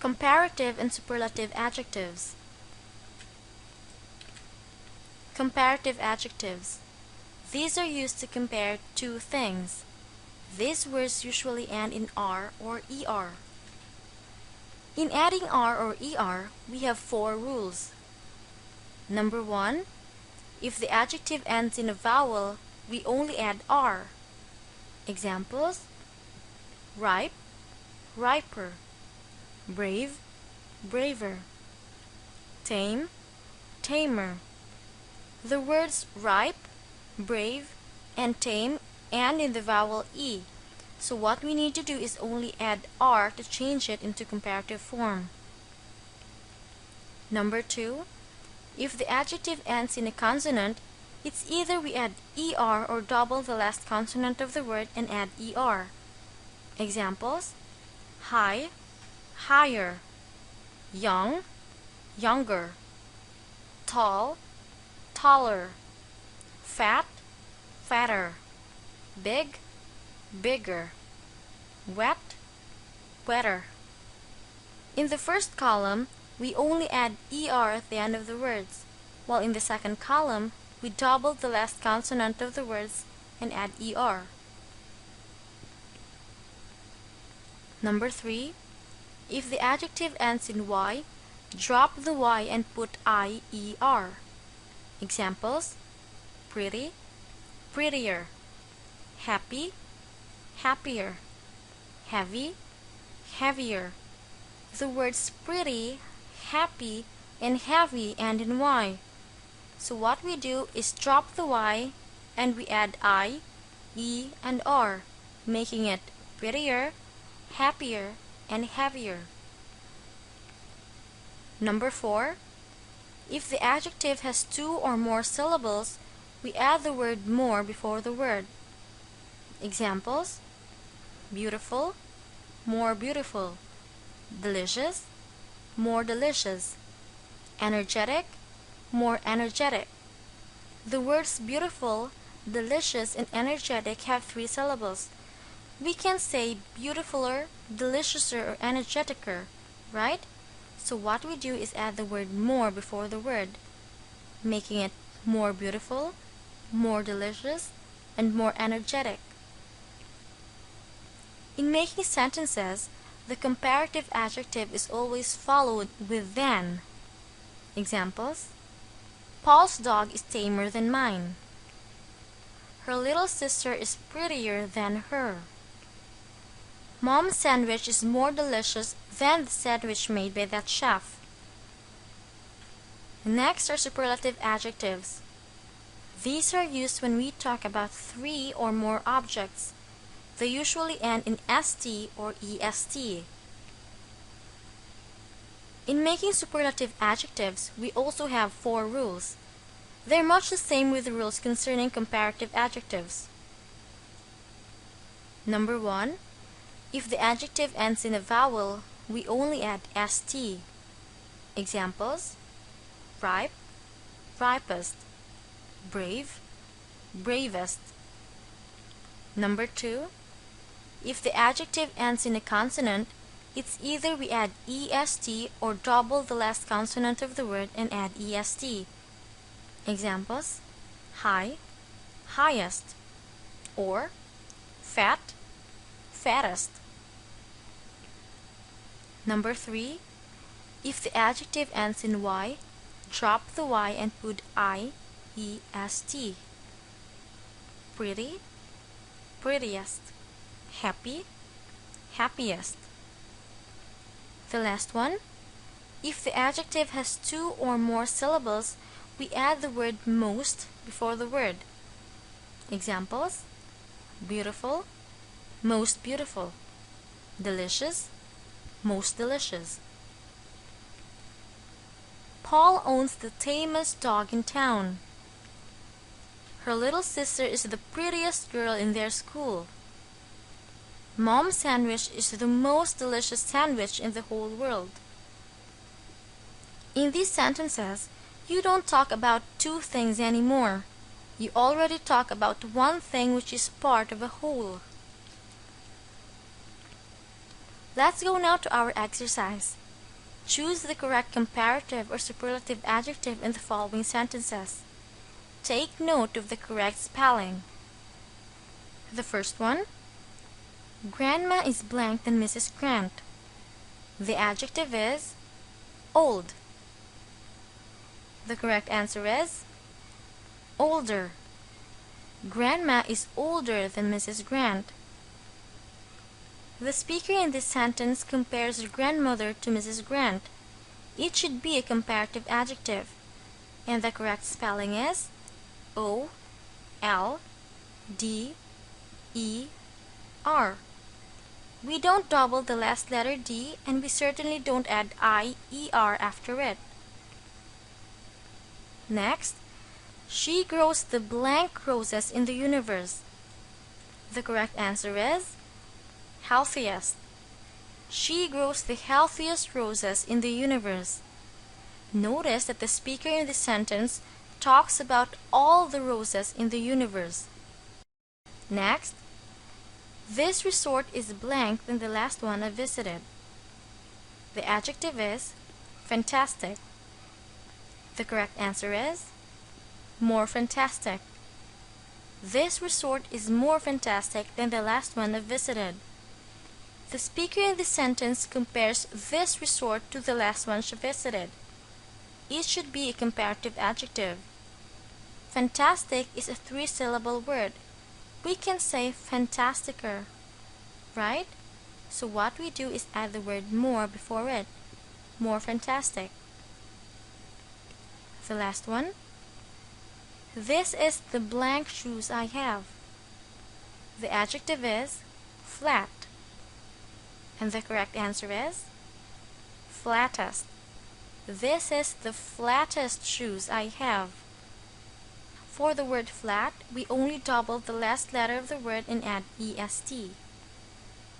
Comparative and superlative adjectives. Comparative adjectives. These are used to compare two things. These words usually end in R or ER. In adding R or ER, we have four rules. Number 1, if the adjective ends in a vowel, we only add R. Examples: ripe, riper; brave, braver; tame, tamer. The words ripe, brave, and tame end in the vowel E, so what we need to do is only add R to change it into comparative form. Number 2, if the adjective ends in a consonant, it's either we add ER or double the last consonant of the word and add ER. Examples: high, higher; young, younger; tall, taller; fat, fatter; big, bigger; wet, wetter. In the first column, we only add ER at the end of the words, while in the second column, we double the last consonant of the words and add ER. Number 3, if the adjective ends in Y, drop the Y and put IER. Examples: pretty, prettier; happy, happier; heavy, heavier. The words pretty, happy, and heavy end in Y. So what we do is drop the Y and we add I, E, and R, making it prettier, happier, and heavier. Number 4, if the adjective has two or more syllables, we add the word more before the word. Examples: beautiful, more beautiful; delicious, more delicious; energetic, more energetic. The words beautiful, delicious, and energetic have 3 syllables. We can say beautifuler, deliciouser, or energeticer, right? So what we do is add the word more before the word, making it more beautiful, more delicious, and more energetic. In making sentences, the comparative adjective is always followed with than. Examples: Paul's dog is tamer than mine; her little sister is prettier than her; Mom's sandwich is more delicious than the sandwich made by that chef. Next are superlative adjectives. These are used when we talk about 3 or more objects. They usually end in ST or EST. In making superlative adjectives, we also have 4 rules. They're much the same with the rules concerning comparative adjectives. Number 1, if the adjective ends in a vowel, we only add ST. Examples: ripe, ripest; brave, bravest. Number 2, if the adjective ends in a consonant, it's either we add EST or double the last consonant of the word and add EST. Examples: high, highest; or fat, fattest. Number 3, if the adjective ends in Y, drop the Y and put IEST. Pretty, prettiest; happy, happiest. The last one, if the adjective has 2 or more syllables, we add the word most before the word. Examples: beautiful, most beautiful; delicious, most delicious. Paul owns the tamest dog in town. Her little sister is the prettiest girl in their school. Mom's sandwich is the most delicious sandwich in the whole world. In these sentences, you don't talk about 2 things anymore. You already talk about one thing which is part of a whole. Let's go now to our exercise. Choose the correct comparative or superlative adjective in the following sentences. Take note of the correct spelling. The first one, Grandma is blank than Mrs. Grant. The adjective is old. The correct answer is older. Grandma is older than Mrs. Grant. The speaker in this sentence compares her grandmother to Mrs. Grant. It should be a comparative adjective, and the correct spelling is O-L-D-E-R. We don't double the last letter D, and we certainly don't add I-E-R after it. Next, she grows the blank roses in the universe. The correct answer is healthiest. She grows the healthiest roses in the universe. Notice that the speaker in this sentence talks about all the roses in the universe. Next, this resort is blank than the last one I visited. The adjective is fantastic. The correct answer is more fantastic. This resort is more fantastic than the last one I visited. The speaker in this sentence compares this resort to the last one she visited. It should be a comparative adjective. Fantastic is a three-syllable word. We can say fantasticer, right? So what we do is add the word more before it. More fantastic. The last one. This is the blank shoes I have. The adjective is flat. And the correct answer is flattest. This is the flattest shoes I have. For the word flat, we only double the last letter of the word and add est.